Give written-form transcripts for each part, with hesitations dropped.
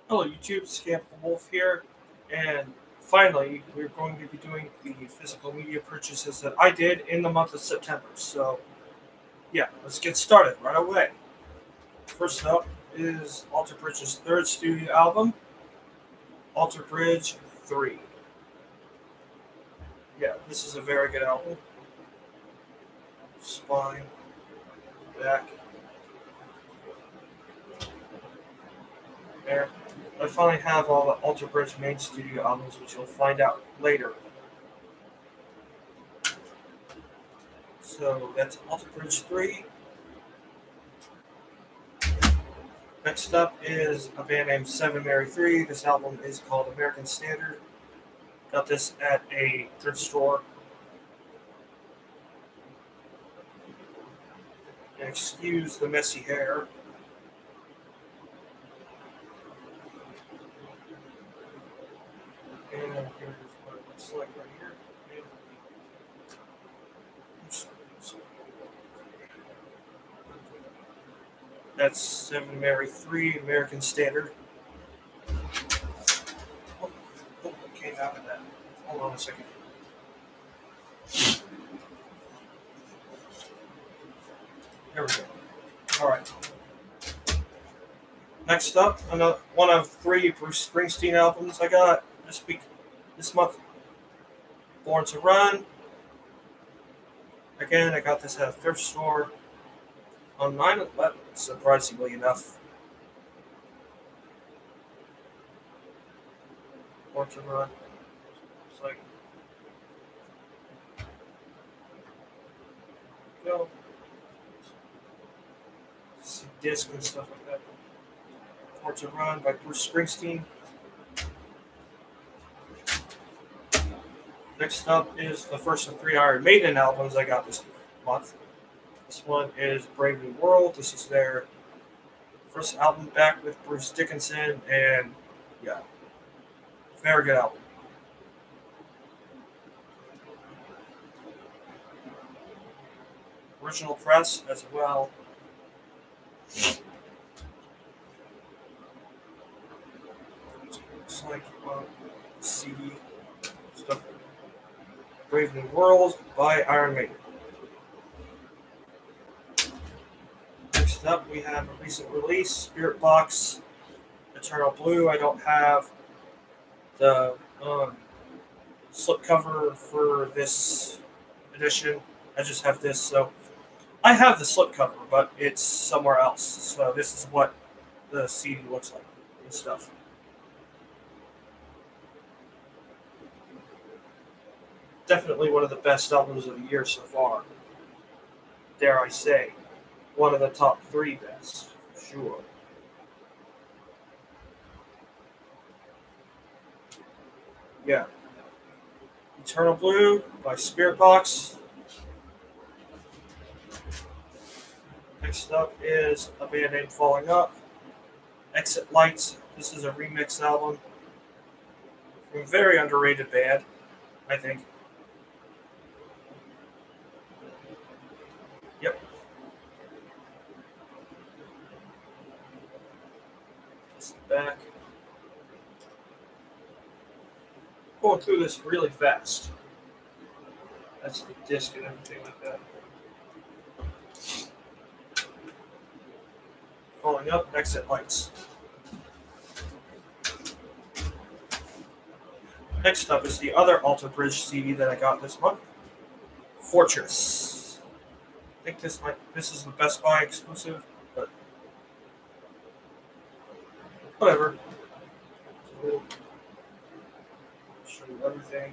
Hello YouTube, Scamp the Wolf here, and finally we're going to be doing the physical media purchases that I did in the month of September. So yeah, let's get started right away. First up is Alter Bridge's third studio album, Alter Bridge 3. Yeah, this is a very good album. Spine, back, there. I finally have all the Alter Bridge main studio albums, which you'll find out later. So that's Alter Bridge 3. Next up is a band named Seven Mary 3. This album is called American Standard. Got this at a thrift store. And excuse the messy hair. And here's what it looks like right here. That's Seven Mary 3, American Standard. Oh, what came out of that? Hold on a second. There we go. Alright. Next up, another one of three Bruce Springsteen albums I got this month. Born to Run. Again, I got this at a thrift store on 9/11, surprisingly enough. Born to Run. It's like, go. See disc and stuff like that. Born to Run by Bruce Springsteen. Next up is the first of three Iron Maiden albums I got this month. This one is Brave New World. This is their first album back with Bruce Dickinson, and yeah, very good album. Original press as well. Looks like CD stuff. Brave New World by Iron Maiden. Next up, we have a recent release, Spirit Box, Eternal Blue. I don't have the slipcover for this edition. I just have this, so I have the slipcover, but it's somewhere else. So this is what the CD looks like and stuff. Definitely one of the best albums of the year so far. Dare I say, one of the top three best, for sure. Yeah. Eternal Blue by Spirit Box. Next up is a band named Falling Up. Exit Lights. This is a remix album from a very underrated band, I think. Yep. This is back. Going through this really fast. That's the disc and everything like that. Falling Up, Exit Lights. Next up is the other Alter Bridge CD that I got this month, Fortress. I think this is the Best Buy exclusive, but whatever. So, show you everything.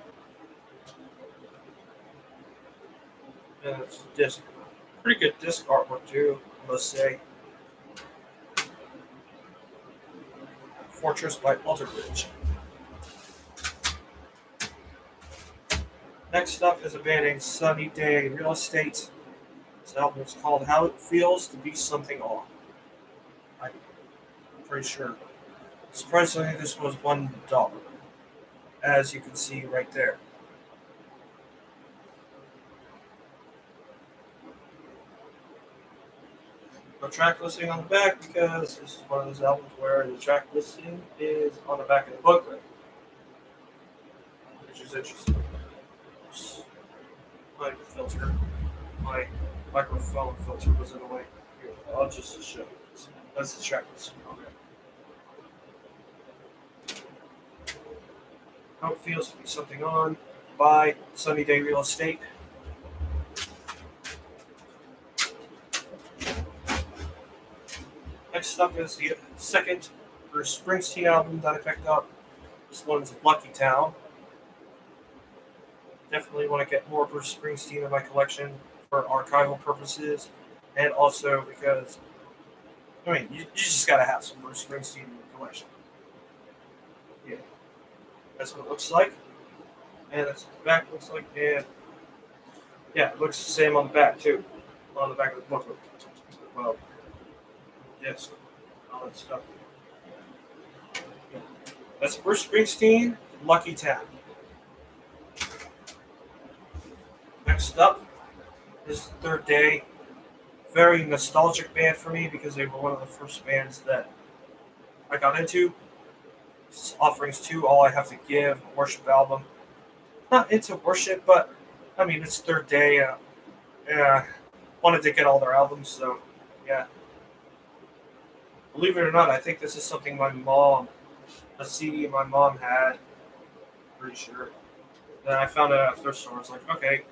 And it's disc. Pretty good disc artwork too, I must say. Fortress by Alter Bridge. Next up is a band named Sunny Day Real Estate. This album is called How It Feels to Be Something Off. I'm pretty sure. Surprisingly, this was $1, as you can see right there. No track listing on the back because this is one of those albums where the track listing is on the back of the booklet, which is interesting. Oops. My filter, my microphone filter was in the way. Here, I'll just show you this. That's the track listing. Okay. How it feels to be something on by Sunny Day Real Estate. Next up is the second Bruce Springsteen album that I picked up. This one's Lucky Town. Definitely want to get more Bruce Springsteen in my collection for archival purposes, and also because, I mean, you just gotta have some Bruce Springsteen in your collection. Yeah, that's what it looks like, and that's what the back looks like, and yeah, it looks the same on the back too, on the back of the booklet. Well, yes, all that stuff. Yeah. That's Bruce Springsteen, Lucky Town. Next up is Third Day. Very nostalgic band for me because they were one of the first bands that I got into. This is Offerings 2, All I Have to Give, a worship album. Not into worship, but I mean, it's Third Day. Wanted to get all their albums, so yeah. Believe it or not, I think this is something a CD my mom had. Pretty sure. Then I found it at a thrift store. I was like, okay.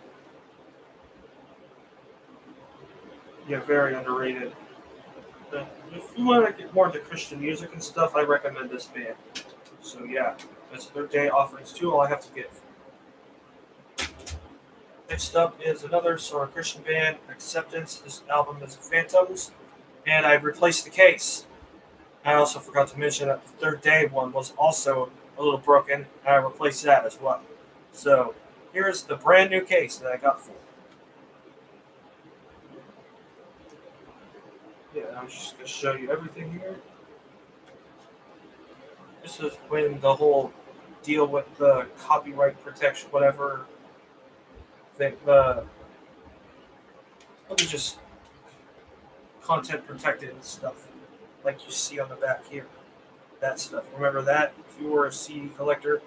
Yeah, very underrated. But if you want to get more into Christian music and stuff, I recommend this band. So yeah, that's Third Day, Offerings 2, All I Have to Give. Next up is another sort of Christian band, Acceptance. This album is Phantoms, and I replaced the case. I also forgot to mention that the Third Day one was also a little broken, and I replaced that as well. So here's the brand new case that I got for it. Yeah, I'm just going to show you everything here. This is when the whole deal with the copyright protection, whatever, let me just, content protected and stuff, like you see on the back here. That stuff. Remember that? If you were a CD collector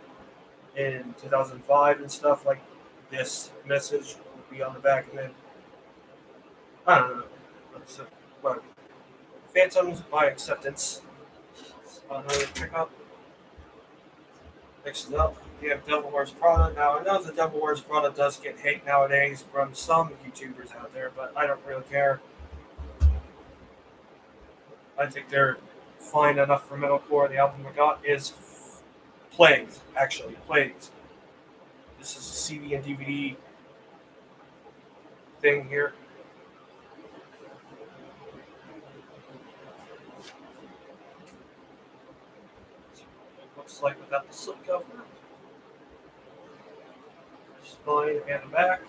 in 2005 and stuff, like this message would be on the back, and then, I don't know. Whatever. Phantoms by Acceptance. Another pickup. Next up, we have Devil Wears Prada. Now, I know the Devil Wears Prada does get hate nowadays from some YouTubers out there, but I don't really care. I think they're fine enough for metalcore. The album I got is Plagues, actually. Plagues. This is a CD and DVD thing here. Looks like without the slipcover. Spine and the back.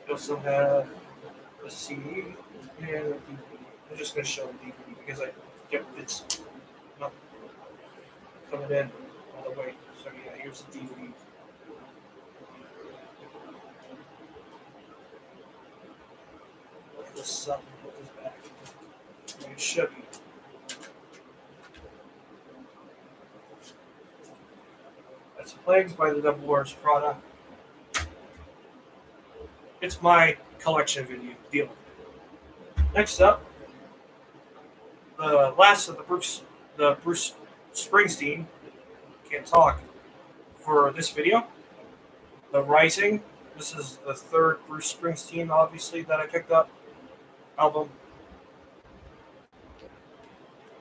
You also have a CD and a DVD. I'm just going to show the DVD because it's not coming in all the way. So yeah, here's the DVD. Look this up and put this back. It should be. That's Plagues by the Devil Wears Prada. It's my collection video deal. Next up, the last of the Bruce Springsteen, can't talk, for this video. The Rising. This is the third Bruce Springsteen, obviously, that I picked up. Album.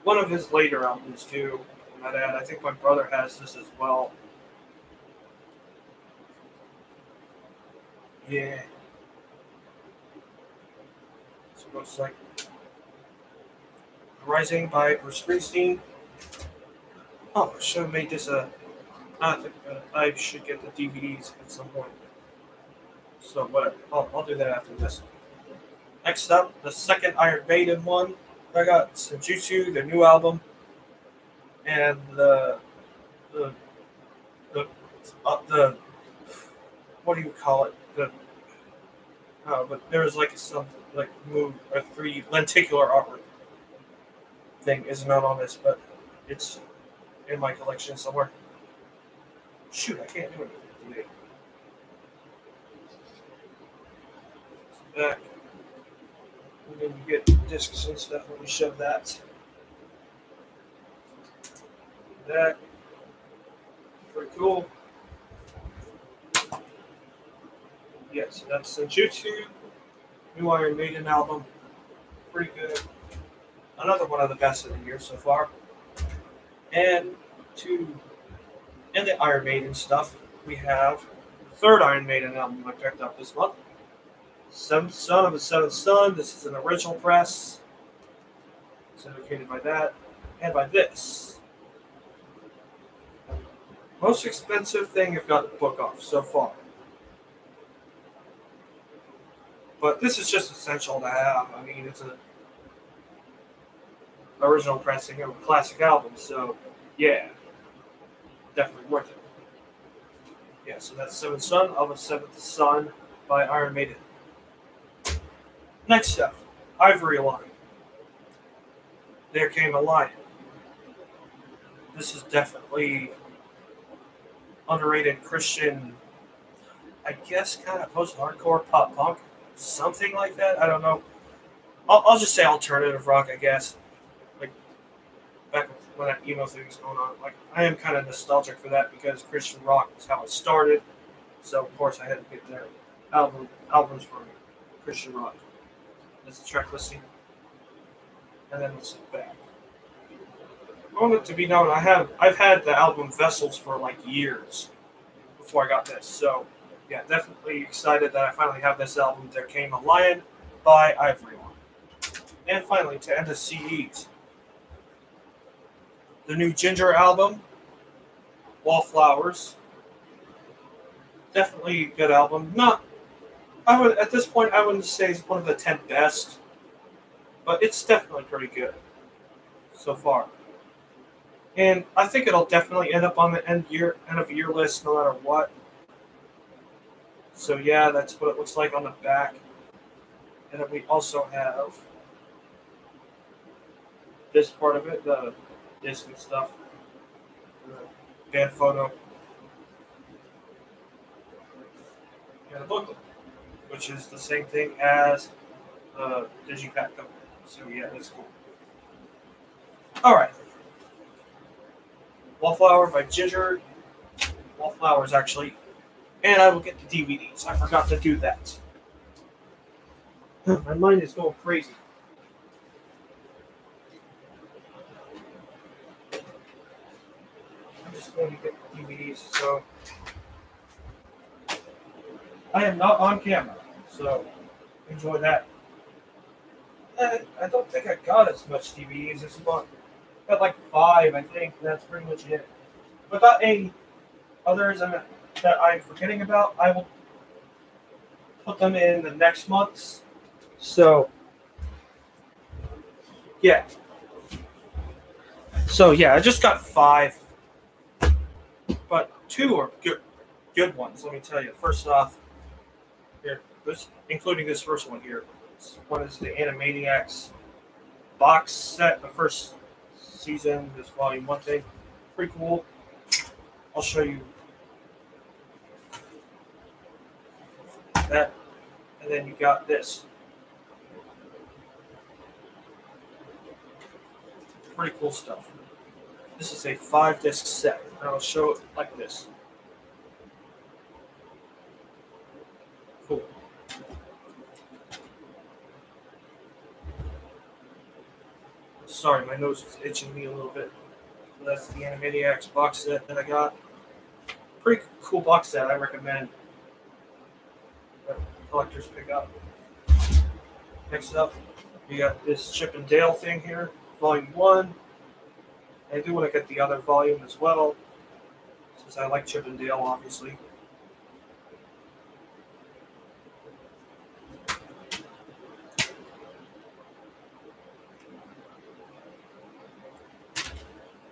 One of his later albums, too. I think my brother has this as well. Yeah. That's what it looks like. Rising by Bruce Springsteen. Oh, I should have made this I should get the DVDs at some point. So, whatever. I'll do that after this. Next up, the second Iron Maiden one. I got Senjutsu, the new album. And the what do you call it? But there was like something. like move a 3 lenticular artwork thing is not on this, but it's in my collection somewhere. Shoot, I can't do anything today. Back. And then you get discs and stuff when we shove that. That. Pretty cool. Yeah, so that's Senjutsu, new Iron Maiden album. Pretty good. Another one of the best of the year so far. And in the Iron Maiden stuff, we have the third Iron Maiden album I picked up this month. Seventh Son of a Seventh Son. This is an original press. It's indicated by that. And by this. Most expensive thing I've got the book off so far. But this is just essential to have. I mean, it's an original pressing of a classic album, so yeah, definitely worth it. Yeah, so that's Seventh Son of a Seventh Son by Iron Maiden. Next up, Ivory Lion. There Came a Lion. This is definitely underrated Christian, I guess, kind of post-hardcore pop punk. Something like that. I don't know. I'll just say alternative rock, I guess. Like back when that emo thing was going on. Like I am kind of nostalgic for that because Christian rock was how it started. So of course I had to get their albums from Christian rock. That's the track listing. And then let's look back. I want it to be known I've had the album Vessels for like years before I got this. So yeah, definitely excited that I finally have this album, There Came a Lion by Ivory Lion. And finally, to end the CDs, the new Ginger album, Wallflowers. Definitely a good album. At this point, I wouldn't say it's one of the 10 best, but it's definitely pretty good so far. And I think it'll definitely end up on the end of year list no matter what. So yeah, that's what it looks like on the back. And then we also have this part of it, the disc and stuff, the band photo, and the booklet, which is the same thing as the Digipack cover. So yeah, that's cool. Alright. Wallflower by Ginger. Wallflowers, actually. And I will get the DVDs. I forgot to do that. My mind is going crazy. I'm just going to get the DVDs, so I am not on camera, so enjoy that. I don't think I got as much DVDs this month. I got like 5, I think. That's pretty much it. Without any others that I'm forgetting about, I will put them in the next month's. So, yeah. So, yeah, I just got 5. But 2 are good ones, let me tell you. First off, here, including this first one here. This one is the Animaniacs box set, the first season, this volume 1 thing. Pretty cool. I'll show you that. And then you got this. Pretty cool stuff. This is a 5-disc set. And I'll show it like this. Cool. Sorry, my nose is itching me a little bit. So that's the Animaniacs box set that I got. Pretty cool box set, I recommend. Collectors pick up. Next up, we got this Chip and Dale thing here, volume 1. I do want to get the other volume as well, since I like Chip and Dale, obviously.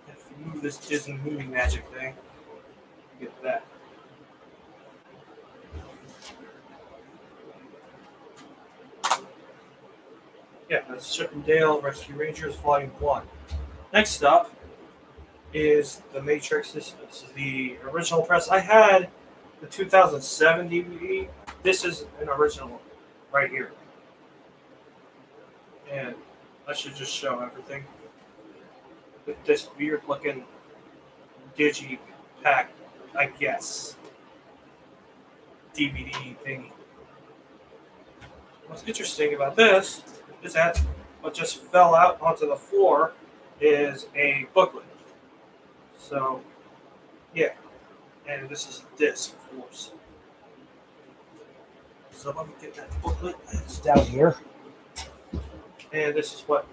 If you move this Disney movie magic thing, you get that. That's Chip and Dale Rescue Rangers Volume 1. Next up is The Matrix. This is the original press. I had the 2007 DVD. This is an original right here. And I should just show everything. With this weird looking digipack, I guess, DVD thingy. What's interesting about this is that what just fell out onto the floor is a booklet. So, yeah. And this is a disc, of course. So let me get that booklet. It's down here. And this is what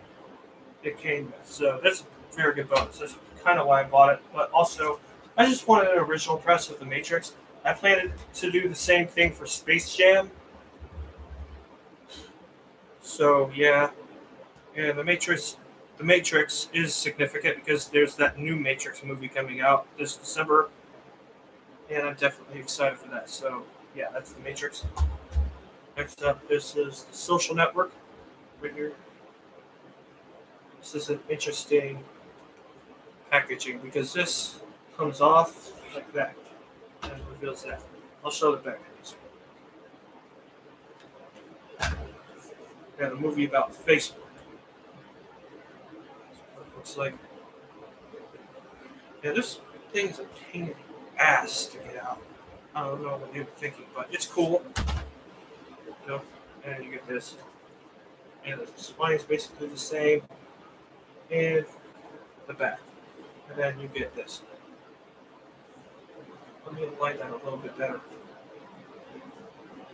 it came with. So that's a very good bonus. That's kind of why I bought it. But also, I just wanted an original press of The Matrix. I planned to do the same thing for Space Jam. So yeah, and The Matrix is significant because there's that new Matrix movie coming out this December, and I'm definitely excited for that. So yeah, that's The Matrix. Next up, this is The Social Network, right here. This is an interesting packaging because this comes off like that and reveals that. I'll show the back of this. Yeah, the movie about Facebook. That's what it looks like. Yeah, this thing is a pain in the ass to get out. I don't know what you're thinking, but it's cool. You know, and you get this. And the spine is basically the same. And the back. And then you get this. Let me align that a little bit better.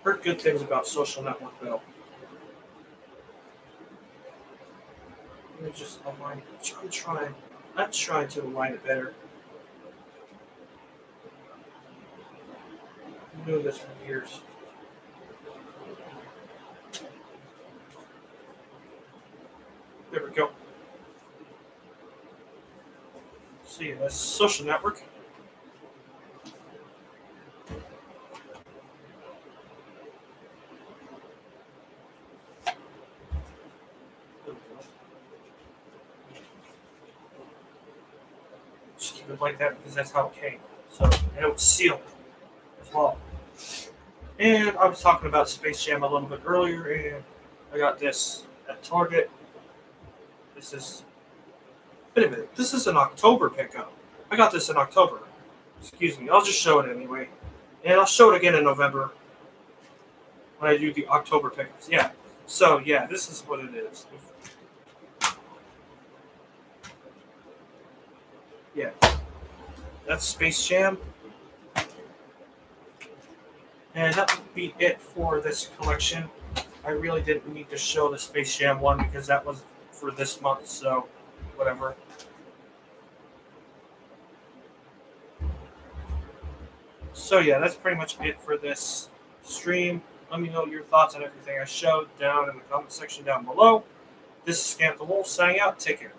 Heard good things about Social Network, though. Let me just align it. I'm trying to align it better. I'm doing this for years. There we go. See, that's Social Network. Just keep it like that because that's how it came. So, and it was sealed as well. And I was talking about Space Jam a little bit earlier, and I got this at Target. This is, wait a minute, this is an October pickup. I got this in October. Excuse me, I'll just show it anyway. And I'll show it again in November when I do the October pickups. Yeah, so yeah, this is what it is. Yeah, that's Space Jam. And that would be it for this collection. I really didn't need to show the Space Jam one because that was for this month, so whatever. So yeah, that's pretty much it for this stream. Let me know your thoughts on everything I showed down in the comment section down below. This is Scamp the Wolf signing out. Take care.